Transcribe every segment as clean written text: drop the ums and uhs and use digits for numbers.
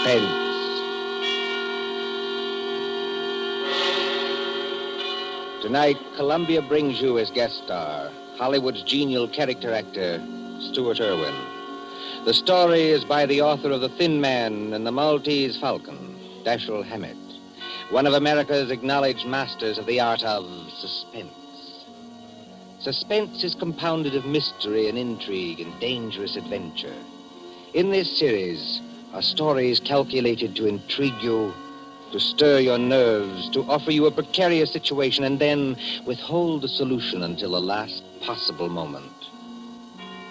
Suspense. Tonight, Columbia brings you as guest star Hollywood's genial character actor, Stuart Irwin. The story is by the author of The Thin Man and the Maltese Falcon, Dashiell Hammett, one of America's acknowledged masters of the art of suspense. Suspense is compounded of mystery and intrigue and dangerous adventure. In this series are stories calculated to intrigue you, to stir your nerves, to offer you a precarious situation, and then withhold the solution until the last possible moment.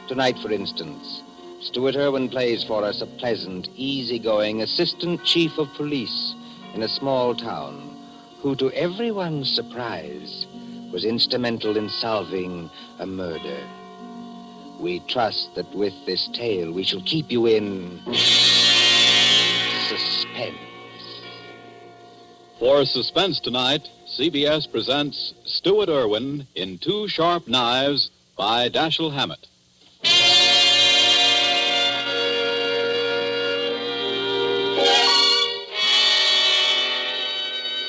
Tonight, for instance, Stuart Irwin plays for us a pleasant, easygoing assistant chief of police in a small town who, to everyone's surprise, was instrumental in solving a murder. We trust that with this tale we shall keep you in suspense. For Suspense tonight, CBS presents Stuart Irwin in Two Sharp Knives by Dashiell Hammett.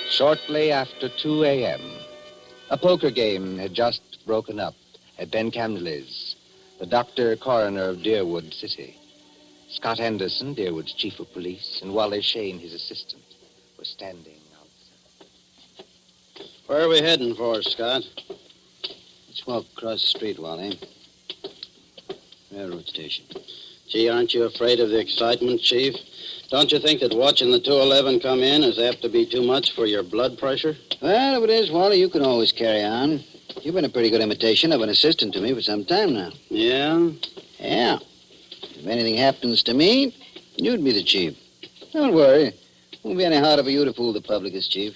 Shortly after 2 a.m., a poker game had just broken up at Ben Camley's, the doctor coroner of Deerwood City. Scott Anderson, Deerwood's chief of police, and Wally Shane, his assistant, were standing outside. Where are we heading for, Scott? Let's walk across the street, Wally. Railroad station. Gee, aren't you afraid of the excitement, Chief? Don't you think that watching the 211 come in is apt to be too much for your blood pressure? Well, if it is, Wally, you can always carry on. You've been a pretty good imitation of an assistant to me for some time now. Yeah? Yeah. If anything happens to me, you'd be the chief. Don't worry. It won't be any harder for you to fool the public as chief.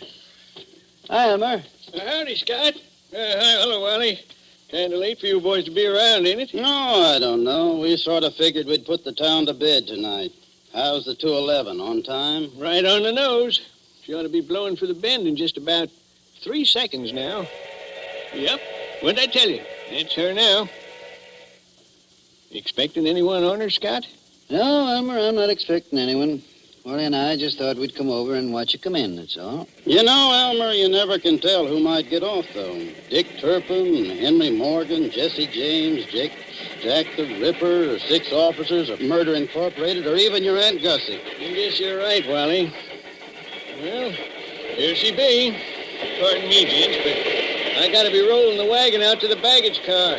Hi, Elmer. Howdy, Scott. Hi, hello, Wally. Kind of late for you boys to be around, ain't it? No, I don't know. We sort of figured we'd put the town to bed tonight. How's the 211? On time? Right on the nose. She ought to be blowing for the bend in just about 3 seconds now. Yep. What'd I tell you? It's her now. Expecting anyone on her, Scott? No, Elmer, I'm not expecting anyone. Wally and I just thought we'd come over and watch you come in, that's all. You know, Elmer, you never can tell who might get off, though. Dick Turpin, Henry Morgan, Jesse James, Jack the Ripper, or 6 officers of Murder Incorporated, or even your Aunt Gussie. I guess you're right, Wally. Well, here she be. Pardon me, gents, but I gotta be rolling the wagon out to the baggage car.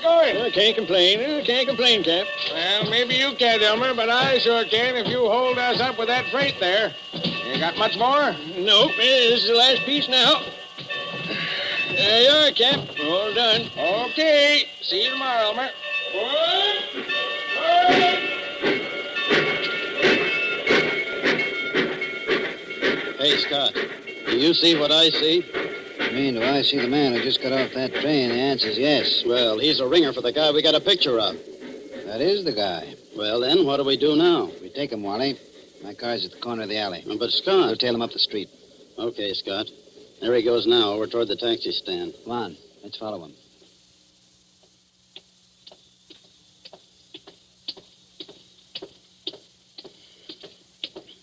Well, can't complain. Can't complain, Cap. Well, maybe you can't, Elmer, but I sure can if you hold us up with that freight there. You got much more? Nope, this is the last piece now. There you are, Cap. All done. Okay. See you tomorrow, Elmer. Hey, Scott, do you see what I see? I mean, do I see the man who just got off that train? The answer's yes. Well, he's a ringer for the guy we got a picture of. That is the guy. Well, then, what do we do now? We take him, Wally. My car's at the corner of the alley. But, Scott... We'll tail him up the street. Okay, Scott. There he goes now, over toward the taxi stand. Come on. Let's follow him.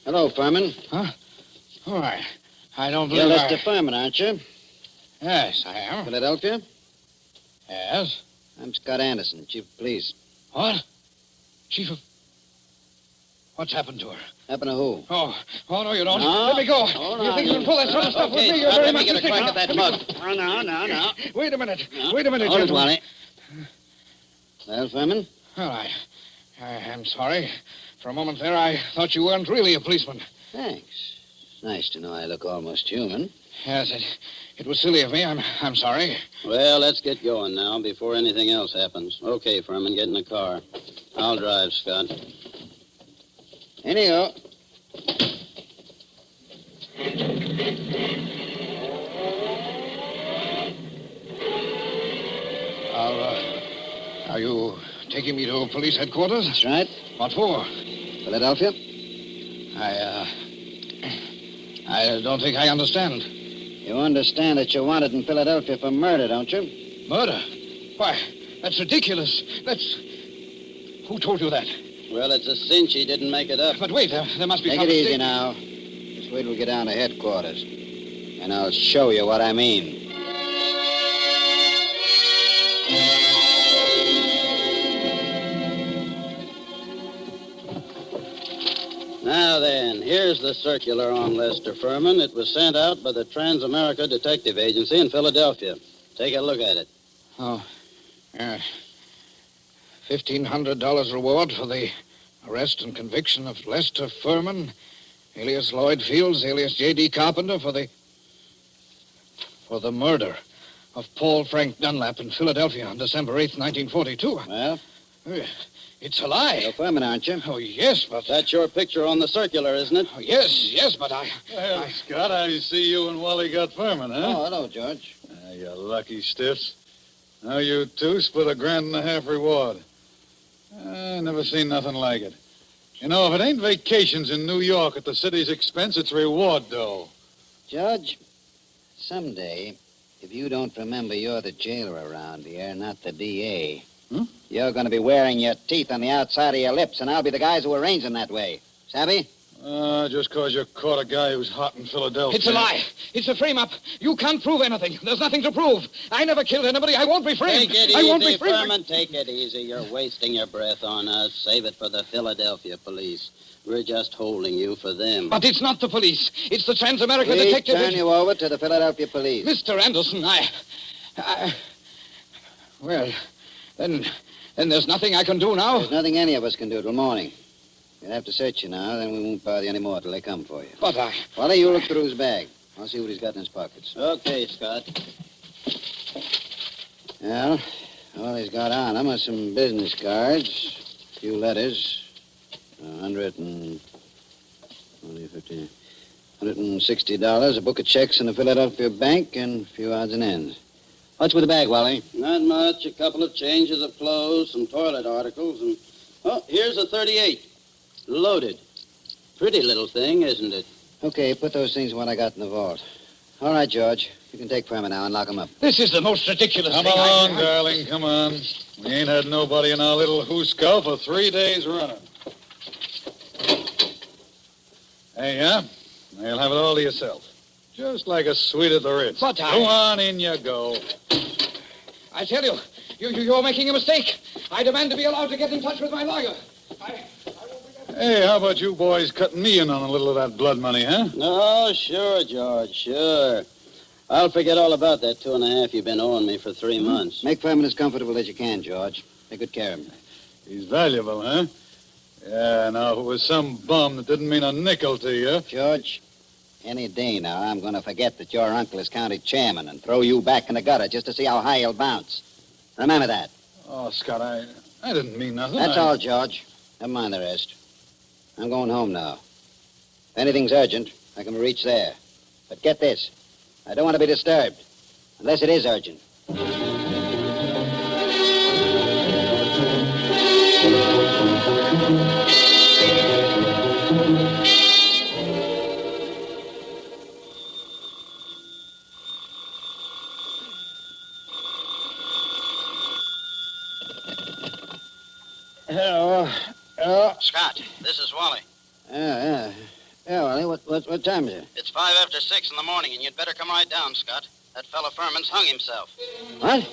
Hello, Furman. Huh? All right. I don't You're believe Mr. Furman, aren't you? Yes, I am. Philadelphia? Yes? I'm Scott Anderson, chief of police. What? Chief of... What's happened to her? Happened to who? Oh, no, you don't. No. Let me go. Hold You on. think you can pull that sort of stuff with Okay, me? You're Scott, very let me much get a mistaken. crack at that mug. No. Wait a minute. No. Wait a minute, Hold it, gentlemen. Wally. Well, Furman? Well, I'm sorry. For a moment there, I thought you weren't really a policeman. Thanks. Nice to know I look almost human. Yes, it was silly of me. I'm sorry. Well, let's get going now before anything else happens. Okay, Furman, get in the car. I'll drive, Scott. In you go. Are you taking me to police headquarters? That's right. What for? Philadelphia? I don't think I understand. You understand that you're wanted in Philadelphia for murder, don't you? Murder? Why, That's ridiculous. Who told you that? Well, it's a cinch he didn't make it up. But wait, there must be Take it easy now. Just wait till we get down to headquarters. And I'll show you what I mean. Now then, here's the circular on Lester Furman. It was sent out by the Trans-America Detective Agency in Philadelphia. Take a look at it. Oh, yeah. $1,500 reward for the arrest and conviction of Lester Furman, alias Lloyd Fields, alias J.D. Carpenter, for the murder of Paul Frank Dunlap in Philadelphia on December 8th, 1942. Well? It's a lie. You're Furman, aren't you? Oh, yes, but... That's your picture on the circular, isn't it? Oh, yes, but Well, Scott, I see you and Wally got Furman, huh? Oh, hello, George. You lucky stiffs. Now you two split $1.50 reward. I never seen nothing like it. You know, if it ain't vacations in New York at the city's expense, it's reward dough. Judge, someday, if you don't remember you're the jailer around here, not the D.A., you're going to be wearing your teeth on the outside of your lips, and I'll be the guys who arrange them that way. Savvy? Just because you caught a guy who's hot in Philadelphia. it's a lie. It's a frame-up. You can't prove anything. There's nothing to prove. I never killed anybody. I won't be framed. Take it I won't easy, be framed. Furman. Take it easy. You're wasting your breath on us. Save it for the Philadelphia police. We're just holding you for them. But it's not the police. It's the Trans-America Please Detective... turn you over to the Philadelphia police. Mr. Anderson, Well, then there's nothing I can do now. There's nothing any of us can do till morning. We'll have to search you now, then we won't bother you anymore till they come for you. But Wally, you look through his bag. I'll see what he's got in his pockets. Okay, Scott. Well, all he's got on him are some business cards, a few letters, $160, a book of checks in the Philadelphia bank, and a few odds and ends. What's with the bag, Wally? Not much. A couple of changes of clothes, some toilet articles, and... Oh, here's a 38. Loaded. Pretty little thing, isn't it? Okay, put those things in what I got in the vault. All right, George. You can take Furman now and lock him up. this is the most ridiculous Come thing along, darling, come on. We ain't had nobody in our little hooscow for 3 days running. Hey, yeah? You'll have it all to yourself. Just like a suite at the Ritz. But Go on, in you go. I tell you, you're making a mistake. I demand to be allowed to get in touch with my lawyer. Hey, how about you boys cutting me in on a little of that blood money, huh? Oh, sure, George, sure. I'll forget all about that 2.5 you've been owing me for 3 months. Make Furman as comfortable as you can, George. Take good care of him. He's valuable, huh? Yeah, now, if it was some bum that didn't mean a nickel to you... George, any day now, I'm going to forget that your uncle is county chairman and throw you back in the gutter just to see how high you'll bounce. Remember that. Oh, Scott, I didn't mean nothing. That's all, George. Never mind the rest. I'm going home now. If anything's urgent, I can reach there. But get this. I don't want to be disturbed. Unless it is urgent. Hello. Scott, this is Wally. Yeah, Wally, what time is it? It's 5 after 6 in the morning, and you'd better come right down, Scott. That fella Furman's hung himself. What?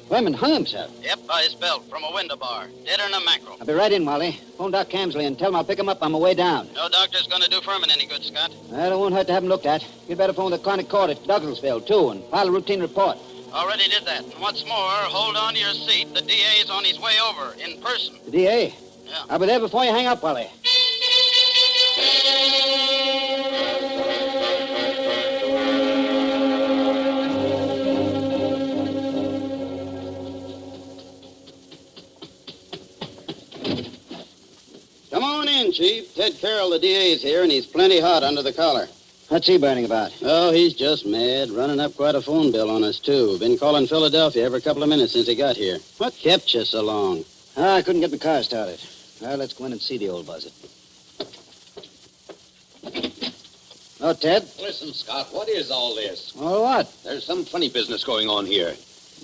Furman hung himself? Yep, by his belt, from a window bar. Deader than a mackerel. I'll be right in, Wally. Phone Doc Camsley and tell him I'll pick him up on my way down. No doctor's gonna do Furman any good, Scott. Well, it won't hurt to have him looked at. You'd better phone the chronic court at Douglasville, too, and file a routine report. Already did that. And what's more, hold on to your seat. The DA's on his way over, in person. The DA? Yeah. I'll be there before you hang up, Wally. Come on in, Chief. Ted Carroll, the DA's here, and he's plenty hot under the collar. What's he burning about? Oh, he's just mad. Running up quite a phone bill on us, too. Been calling Philadelphia every couple of minutes since he got here. What kept you so long? I couldn't get the car started. Well, let's go in and see the old buzzard. Oh, Ted? Listen, Scott, what is all this? Well, what? There's some funny business going on here.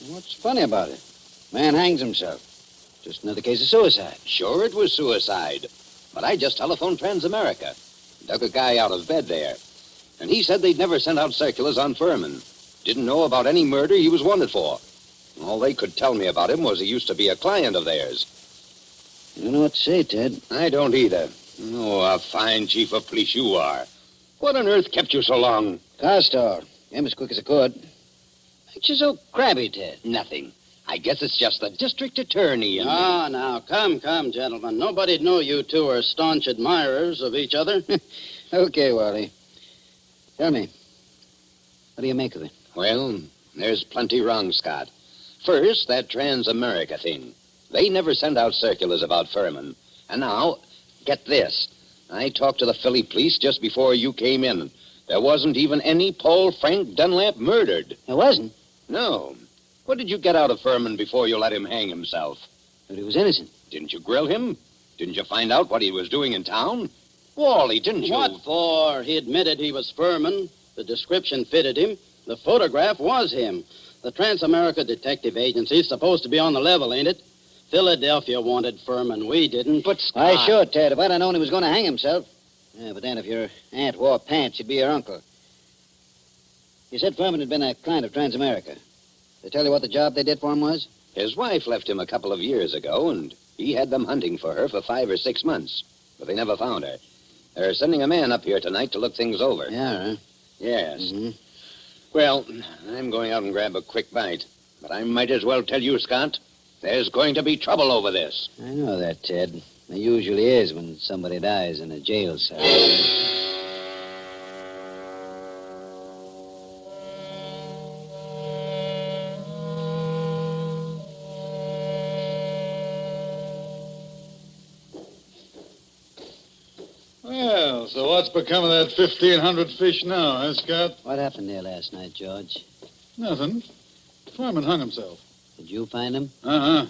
What's funny about it? Man hangs himself. Just another case of suicide. Sure, it was suicide. But I just telephoned Transamerica. Dug a guy out of bed there. And he said they'd never sent out circulars on Furman. Didn't know about any murder he was wanted for. All they could tell me about him was he used to be a client of theirs. I don't know what to say, Ted. I don't either. Oh, a fine chief of police you are. What on earth kept you so long? Car store. Came as quick as I could. Makes you so crabby, Ted. Nothing. I guess it's just the district attorney and Ah, now, come, gentlemen. Nobody'd know you two are staunch admirers of each other. Okay, Wally. Tell me, what do you make of it? Well, there's plenty wrong, Scott. First, that Transamerica thing. They never sent out circulars about Furman. And now, get this. I talked to the Philly police just before you came in. There wasn't even any Paul Frank Dunlap murdered. There wasn't? No. What did you get out of Furman before you let him hang himself? But he was innocent. Didn't you grill him? Didn't you find out what he was doing in town? Wally, didn't you? What for? He admitted he was Furman. The description fitted him. The photograph was him. The Transamerica Detective Agency is supposed to be on the level, ain't it? Philadelphia wanted Furman. We didn't. But Scott... Why, sure, Ted. If I'd have known he was going to hang himself. Yeah, but then if your aunt wore pants, she'd be your uncle. You said Furman had been a client of Transamerica. They tell you what the job they did for him was? His wife left him a couple of years ago, and he had them hunting for her for 5 or 6 months. But they never found her. They're sending a man up here tonight to look things over. Yeah, huh? Yes. Mm-hmm. Well, I'm going out and grab a quick bite. But I might as well tell you, Scott, there's going to be trouble over this. I know that, Ted. There usually is when somebody dies in a jail cell. Well, so what's become of that 1,500 fish now, huh, Scott? What happened there last night, George? Nothing. Furman hung himself. Did you find him? Uh-huh.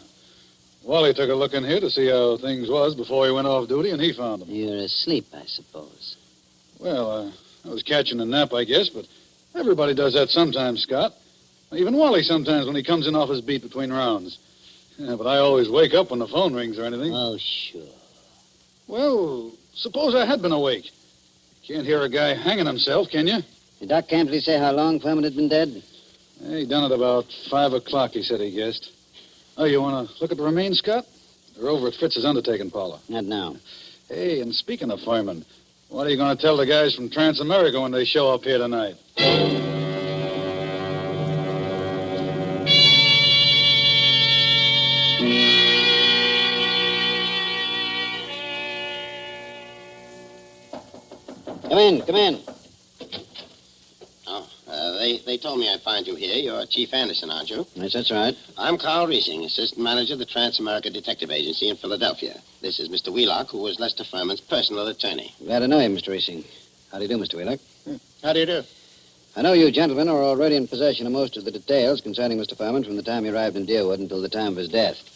Wally took a look in here to see how things was before he went off duty, and he found him. You're asleep, I suppose. Well, I was catching a nap, I guess, but everybody does that sometimes, Scott. Even Wally sometimes when he comes in off his beat between rounds. Yeah, but I always wake up when the phone rings or anything. Oh, sure. Well, suppose I had been awake. You can't hear a guy hanging himself, can you? Did Doc Camsley say how long Furman had been dead? He done it about 5 o'clock, he said he guessed. Oh, you want to look at the remains, Scott? They're over at Fritz's undertaking parlor. Not now. Hey, and speaking of firemen, what are you going to tell the guys from Transamerica when they show up here tonight? Come in. Oh, they told me I'd find you here. You're Chief Anderson, aren't you? Yes, that's right. I'm Carl Riesing, Assistant Manager of the Transamerica Detective Agency in Philadelphia. This is Mr. Wheelock, who was Lester Furman's personal attorney. Glad to know you, Mr. Racing. How do you do, Mr. Wheelock? How do you do? I know you gentlemen are already in possession of most of the details concerning Mr. Furman from the time he arrived in Deerwood until the time of his death.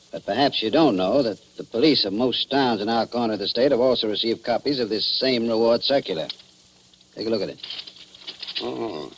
But perhaps you don't know that the police of most towns in our corner of the state have also received copies of this same reward circular. Take a look at it. Oh.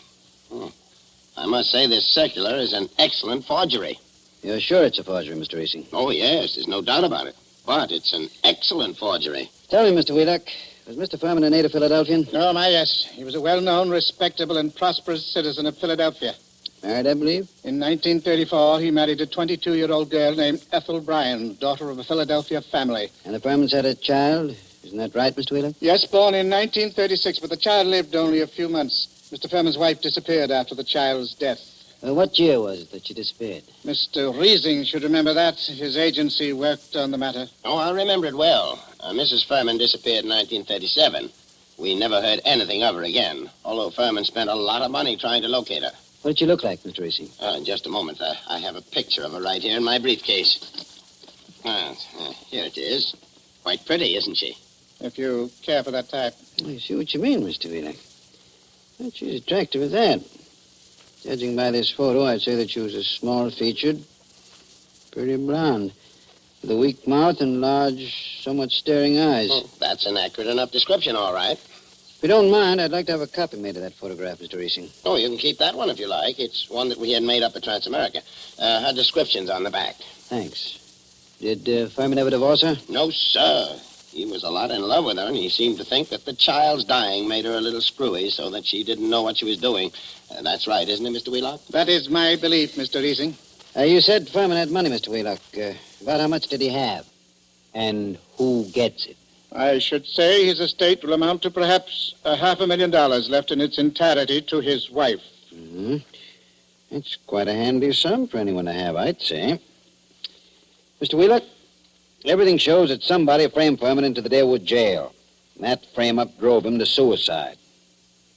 I must say this circular is an excellent forgery. You're sure it's a forgery, Mr. Racing? Oh, yes, there's no doubt about it. But it's an excellent forgery. Tell me, Mr. Wheelock, was Mr. Furman a native Philadelphian? Oh, my, yes. He was a well-known, respectable, and prosperous citizen of Philadelphia. Married, I believe? In 1934, he married a 22-year-old girl named Ethel Bryan, daughter of a Philadelphia family. And the Furmans had a child? Isn't that right, Mr. Wheelock? Yes, born in 1936, but the child lived only a few months. Mr. Furman's wife disappeared after the child's death. What year was it that she disappeared? Mr. Riesing should remember that. His agency worked on the matter. Oh, I remember it well. Mrs. Furman disappeared in 1937. We never heard anything of her again, although Furman spent a lot of money trying to locate her. What did she look like, Mr. Racing? In just a moment. I have a picture of her right here in my briefcase. Here it is. Quite pretty, isn't she? If you care for that type. I see what you mean, Mr. Wheelock. But she's attractive as that. Judging by this photo, I'd say that she was a small-featured, pretty blonde, with a weak mouth and large, somewhat staring eyes. That's an accurate enough description, all right. If you don't mind, I'd like to have a copy made of that photograph, Mr. Reesing. Oh, you can keep that one if you like. It's one that we had made up at Transamerica. Her description's on the back. Thanks. Did Furman ever divorce her? No, sir. He was a lot in love with her, and he seemed to think that the child's dying made her a little screwy so that she didn't know what she was doing. That's right, isn't it, Mr. Wheelock? That is my belief, Mr. Reesing. You said Furman had money, Mr. Wheelock. About how much did he have? And who gets it? I should say his estate will amount to perhaps $500,000 left in its entirety to his wife. Mm-hmm. It's quite a handy sum for anyone to have, I'd say. Mr. Wheelock, everything shows that somebody framed Furman into the Darewood jail. And that frame-up drove him to suicide.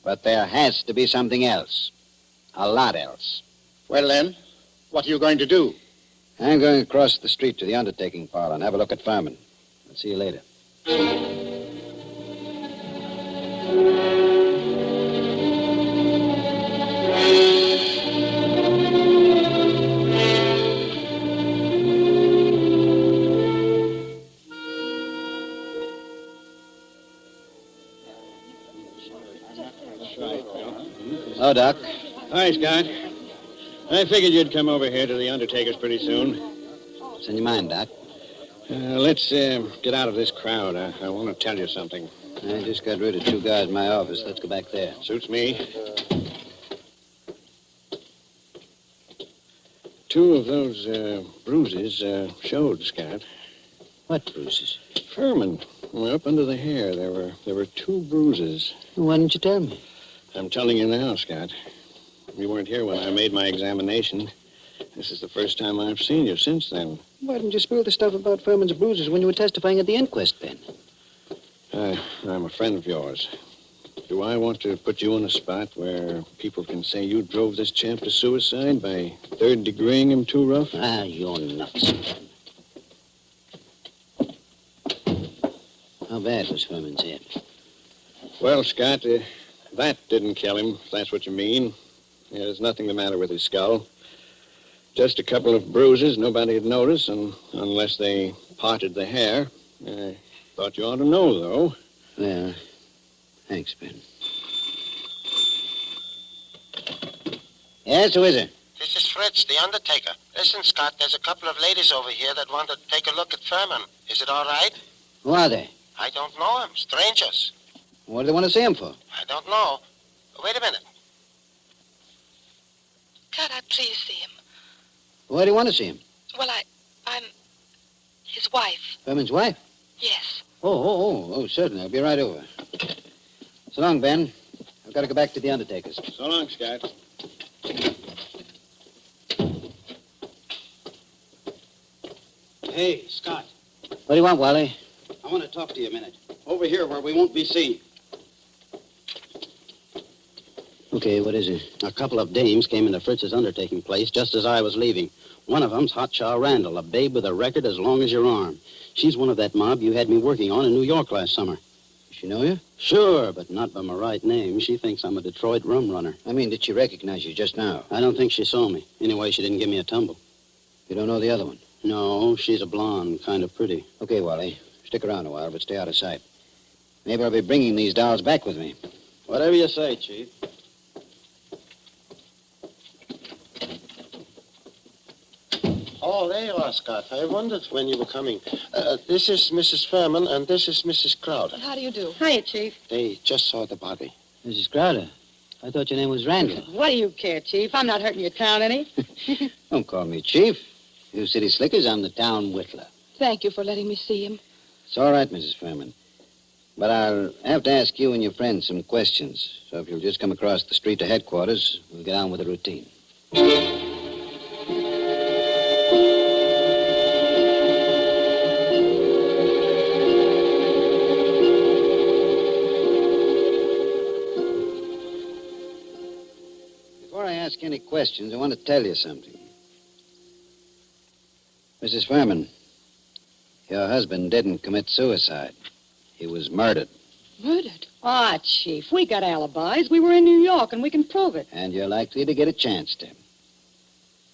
But there has to be something else. A lot else. Well, then, what are you going to do? I'm going across the street to the undertaking parlor and have a look at Furman. I'll see you later. Hello, Doc. Hi, Scott. I figured you'd come over here to the undertaker's pretty soon. What's in your mind, Doc? Let's get out of this crowd. I want to tell you something. I just got rid of 2 guys in my office. Let's go back there. Suits me. 2 of those bruises showed, Scott. What bruises? Furman. Up under the hair, there were 2 bruises. Why didn't you tell me? I'm telling you now, Scott. You weren't here when I made my examination. This is the first time I've seen you since then. Why didn't you spill the stuff about Furman's bruises when you were testifying at the inquest, then? I'm a friend of yours. Do I want to put you in a spot where people can say you drove this champ to suicide by third-degreeing him too rough? Ah, you're nuts. How bad was Furman's head? Well, Scott, that didn't kill him, if that's what you mean. There's nothing the matter with his skull. Just a couple of bruises nobody'd notice, and unless they parted the hair. I thought you ought to know, though. Well, thanks, Ben. Yes, who is it? This is Fritz, the undertaker. Listen, Scott, there's a couple of ladies over here that want to take a look at Furman. Is it all right? Who are they? I don't know them. Strangers. What do they want to see him for? I don't know. Wait a minute. Can't I please see him? Why do you want to see him? Well, I'm his wife. Furman's wife? Yes. Oh, certainly. I'll be right over. So long, Ben. I've got to go back to the undertaker's. So long, Scott. Hey, Scott. What do you want, Wally? I want to talk to you a minute. Over here where we won't be seen. Okay, what is it? A couple of dames came into Fritz's undertaking place just as I was leaving. One of them's Hotshot Randall, a babe with a record as long as your arm. She's one of that mob you had me working on in New York last summer. Does she know you? Sure, but not by my right name. She thinks I'm a Detroit rum runner. I mean, did she recognize you just now? I don't think she saw me. Anyway, she didn't give me a tumble. You don't know the other one? No, she's a blonde, kind of pretty. Okay, Wally. Stick around a while, but stay out of sight. Maybe I'll be bringing these dolls back with me. Whatever you say, Chief. Oh, there you are, Scott. I wondered when you were coming. This is Mrs. Furman, and this is Mrs. Crowder. How do you do? Hiya, Chief. They just saw the body. Mrs. Crowder, I thought your name was Randall. What do you care, Chief? I'm not hurting your town any. Don't call me Chief. You city slickers, I'm the town whittler. Thank you for letting me see him. It's all right, Mrs. Furman. But I'll have to ask you and your friends some questions. So if you'll just come across the street to headquarters, we'll get on with the routine. Before I ask any questions, I want to tell you something. Mrs. Furman, your husband didn't commit suicide. He was murdered. Murdered? Ah, Chief, we got alibis. We were in New York, and we can prove it. And you're likely to get a chance to.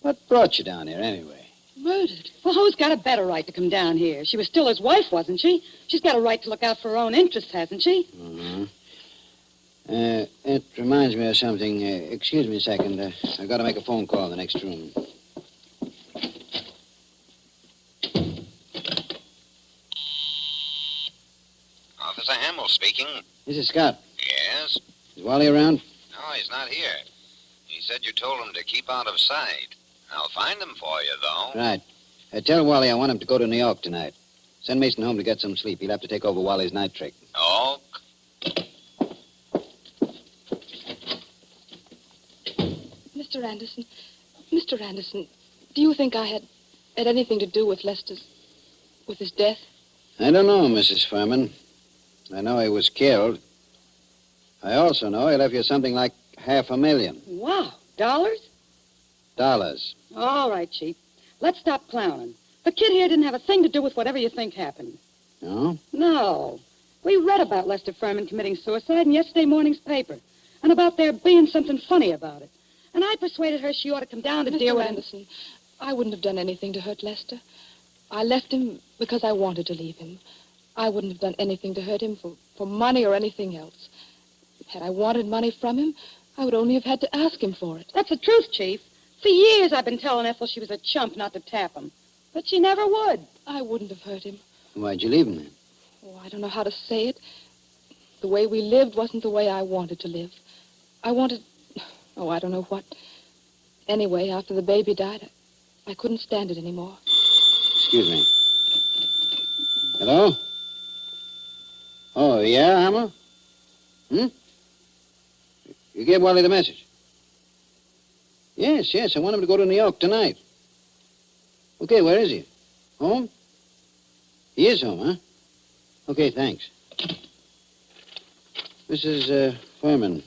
What brought you down here, anyway? Murdered? Well, who's got a better right to come down here? She was still his wife, wasn't she? She's got a right to look out for her own interests, hasn't she? Mm-hmm. It reminds me of something. Excuse me a second. I've got to make a phone call in the next room. Officer Hamill speaking. This is Scott. Yes? Is Wally around? No, he's not here. He said you told him to keep out of sight. I'll find him for you, though. Right. Tell Wally I want him to go to New York tonight. Send Mason home to get some sleep. He'll have to take over Wally's night trick. Oh, Mr. Anderson, do you think I had anything to do with with his death? I don't know, Mrs. Furman. I know he was killed. I also know he left you something like $500,000. Wow, dollars? Dollars. All right, Chief. Let's stop clowning. The kid here didn't have a thing to do with whatever you think happened. No? No. We read about Lester Furman committing suicide in yesterday morning's paper, and about there being something funny about it. And I persuaded her she ought to come down to deal with Anderson, I wouldn't have done anything to hurt Lester. I left him because I wanted to leave him. I wouldn't have done anything to hurt him for money or anything else. Had I wanted money from him, I would only have had to ask him for it. That's the truth, Chief. For years I've been telling Ethel she was a chump not to tap him. But she never would. I wouldn't have hurt him. Why'd you leave him then? Oh, I don't know how to say it. The way we lived wasn't the way I wanted to live. I wanted... Oh, I don't know what. Anyway, after the baby died, I couldn't stand it anymore. Excuse me. Hello? Oh, yeah, Hammer? You gave Wally the message? Yes, I want him to go to New York tonight. Okay, where is he? Home? He is home, huh? Okay, thanks. Mrs. Furman,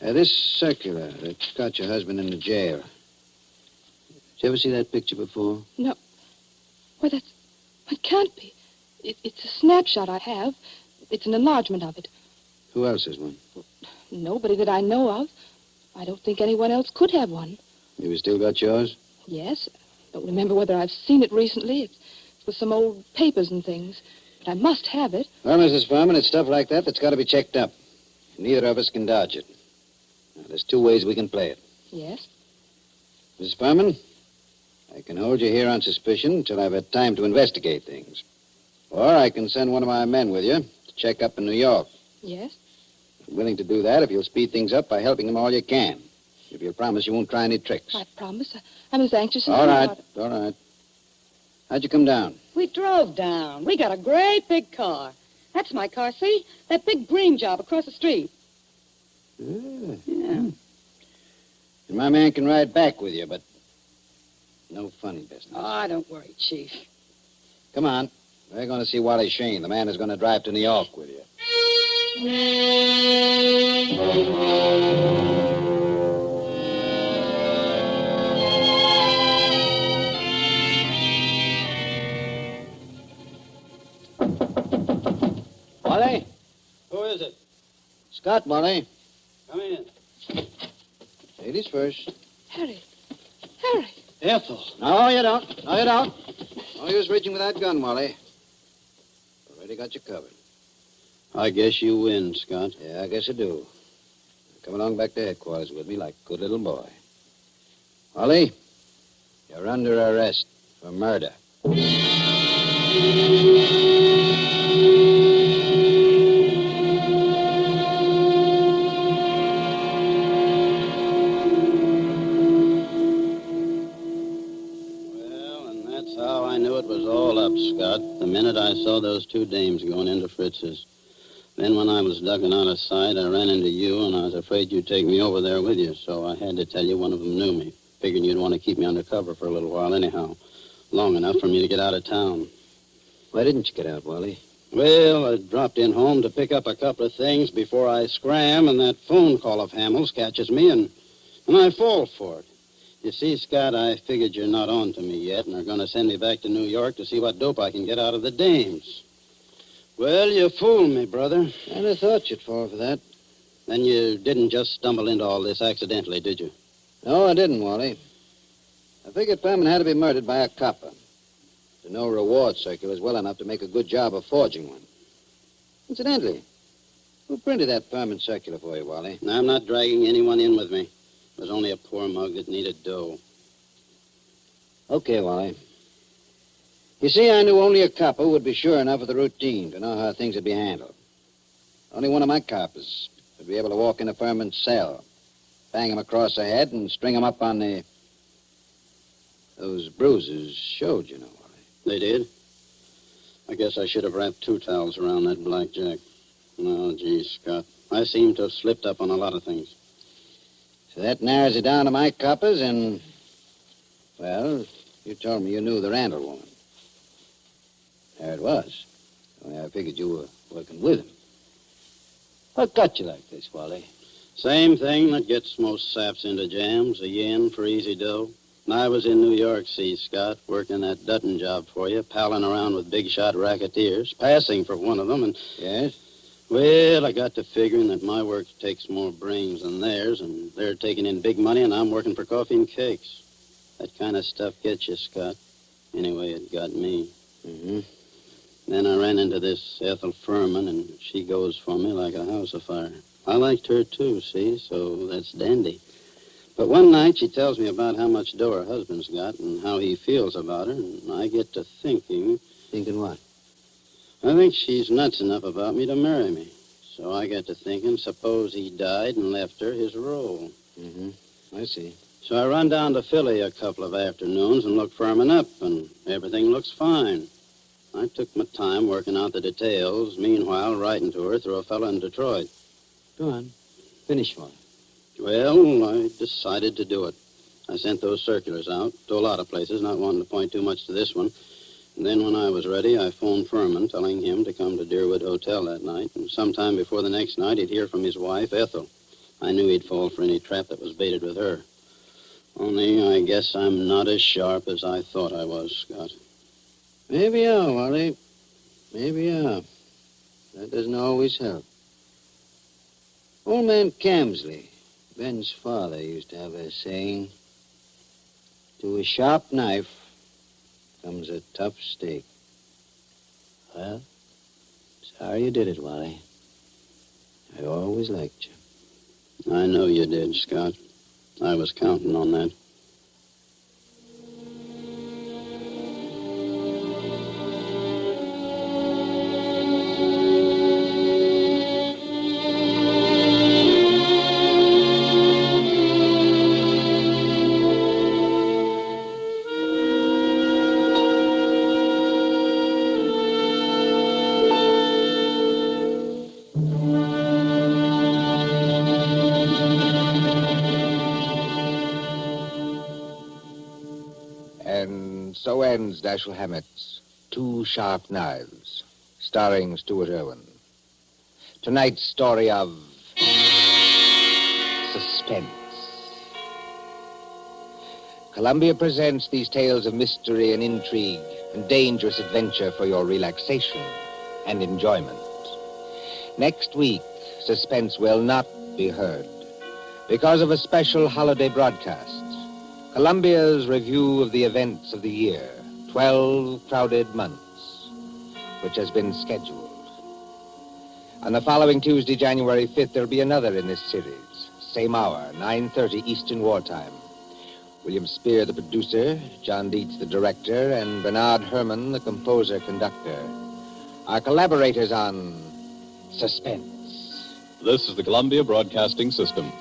this circular that got your husband in the jail. Did you ever see that picture before? No. Well, that can't be. It's a snapshot I have. It's an enlargement of it. Who else has one? Nobody that I know of. I don't think anyone else could have one. You still got yours? Yes. Don't remember whether I've seen it recently. It's with some old papers and things. But I must have it. Well, Mrs. Furman, it's stuff like that that's got to be checked up. Neither of us can dodge it. Now, there's two ways we can play it. Yes? Mrs. Furman, I can hold you here on suspicion until I've had time to investigate things. Or I can send one of my men with you to check up in New York. Yes? I'm willing to do that if you'll speed things up by helping him all you can. If you'll promise you won't try any tricks. I promise. I'm as anxious as All you right, are. all right. How'd you come down? We drove down. We got a great big car. That's my car, see? That big green job across the street. Yeah. Yeah. And my man can ride back with you, but no funny business. Oh, don't worry, Chief. Come on. We're going to see Wally Shane, the man who's going to drive to New York with you. Wally? Who is it? Scott, Wally. Come in. Ladies first. Harry. Ethel. No, you don't. No, you don't. No use reaching with that gun, Wally. Already got you covered. I guess you win, Scott. Yeah, I guess I do. Come along back to headquarters with me like a good little boy. Wally, you're under arrest for murder. How I knew it was all up, Scott, the minute I saw those two dames going into Fritz's. Then when I was ducking out of sight, I ran into you, and I was afraid you'd take me over there with you, so I had to tell you one of them knew me. Figured you'd want to keep me under cover for a little while anyhow, long enough for me to get out of town. Why didn't you get out, Wally? Well, I dropped in home to pick up a couple of things before I scram, and that phone call of Hamill's catches me, and I fall for it. You see, Scott, I figured you're not on to me yet and are going to send me back to New York to see what dope I can get out of the dames. Well, you fooled me, brother. I'd have thought you'd fall for that. Then you didn't just stumble into all this accidentally, did you? No, I didn't, Wally. I figured Furman had to be murdered by a copper. To know reward circulars well enough to make a good job of forging one. Incidentally, Who printed that Furman circular for you, Wally? I'm not dragging anyone in with me. It was only a poor mug that needed dough. Okay, Wally. You see, I knew only a copper would be sure enough of the routine to know how things would be handled. Only one of my coppers would be able to walk into Furman's cell, bang him across the head, and string him up on the... Those bruises showed, you know, Wally. They did? I guess I should have wrapped 2 towels around that blackjack. No, gee, Scott. I seem to have slipped up on a lot of things. So that narrows it down to my coppers and... Well, you told me you knew the Randall woman. There it was. Only I figured you were working with him. What got you like this, Wally? Same thing that gets most saps into jams, a yen for easy dough. And I was in New York, see, Scott, working that Dutton job for you, palling around with big-shot racketeers, passing for one of them, and... Yes? Well, I got to figuring that my work takes more brains than theirs, and they're taking in big money, and I'm working for coffee and cakes. That kind of stuff gets you, Scott. Anyway, it got me. Mm-hmm. Then I ran into this Ethel Furman, and she goes for me like a house afire. I liked her, too, see, so that's dandy. But one night she tells me about how much dough her husband's got and how he feels about her, and I get to thinking... Thinking what? I think she's nuts enough about me to marry me. So I get to thinking, suppose he died and left her his role. Mm-hmm. I see. So I run down to Philly a couple of afternoons and look Furman up, and everything looks fine. I took my time working out the details, meanwhile writing to her through a fellow in Detroit. Go on. Finish one. Well, I decided to do it. I sent those circulars out to a lot of places, not wanting to point too much to this one. And then when I was ready, I phoned Furman, telling him to come to Deerwood Hotel that night. And sometime before the next night, he'd hear from his wife, Ethel. I knew he'd fall for any trap that was baited with her. Only I guess I'm not as sharp as I thought I was, Scott. Maybe you are, Wally. Maybe you are. That doesn't always help. Old man Camsley, Ben's father, used to have a saying, to a sharp knife comes a tough steak. Well, sorry you did it, Wally. I always liked you. I know you did, Scott. I was counting on that. And so ends Dashiell Hammett's 2 Sharp Knives, starring Stuart Irwin. Tonight's story of Suspense. Columbia presents these tales of mystery and intrigue and dangerous adventure for your relaxation and enjoyment. Next week, Suspense will not be heard because of a special holiday broadcast. Columbia's review of the events of the year, 12 crowded months, which has been scheduled. On the following Tuesday, January 5th, there'll be another in this series. Same hour, 9:30 Eastern Wartime. William Spear, the producer, John Dietz, the director, and Bernard Herrmann, the composer-conductor, are collaborators on Suspense. This is the Columbia Broadcasting System.